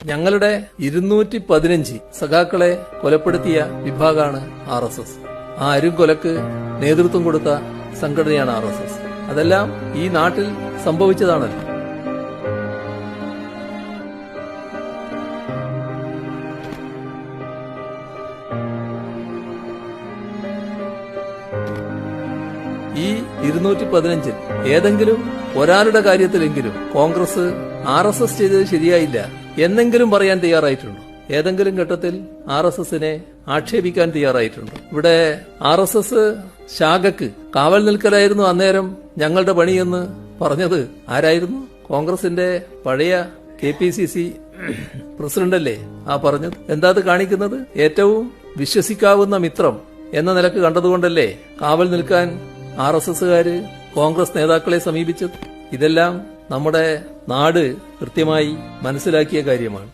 ഞങ്ങളുടെ 215 സഖാക്കളെ കൊലപ്പെടുത്തിയ വിഭാഗമാണ് RSS. ആ അരുംകൊലക്ക് നേതൃത്വം കൊടുത്ത സംഘടനയാണ് RSS. അതെല്ലാം ഈ നാട്ടിൽ സംഭവിച്ചതാണല്ലോ. ഈ 215 ഏതെങ്കിലും ഒരാളുടെ കാര്യത്തിലെങ്കിലും കോൺഗ്രസ് RSS ചെയ്തത് ശരിയായില്ല എന്നെങ്കിലും പറയാൻ തയ്യാറായിട്ടുണ്ടോ? ഏതെങ്കിലും ഘട്ടത്തിൽ RSSനെ ആക്ഷേപിക്കാൻ തയ്യാറായിട്ടുണ്ടോ? ഇവിടെ RSS ശാഖക്ക് കാവൽ നിൽക്കലായിരുന്നു അന്നേരം ഞങ്ങളുടെ പണിയെന്ന് പറഞ്ഞത് ആരായിരുന്നു? കോൺഗ്രസിന്റെ പഴയ KPCC പ്രസിഡന്റല്ലേ ആ പറഞ്ഞത്? എന്താ അത് കാണിക്കുന്നത്? ഏറ്റവും വിശ്വസിക്കാവുന്ന മിത്രം എന്ന നിലക്ക് കണ്ടതുകൊണ്ടല്ലേ കാവൽ നിൽക്കാൻ RSSകാര് കോൺഗ്രസ് നേതാക്കളെ സമീപിച്ചത്? ഇതെല്ലാം നമ്മുടെ നാട് കൃത്യമായി മനസ്സിലാക്കിയ കാര്യമാണ്.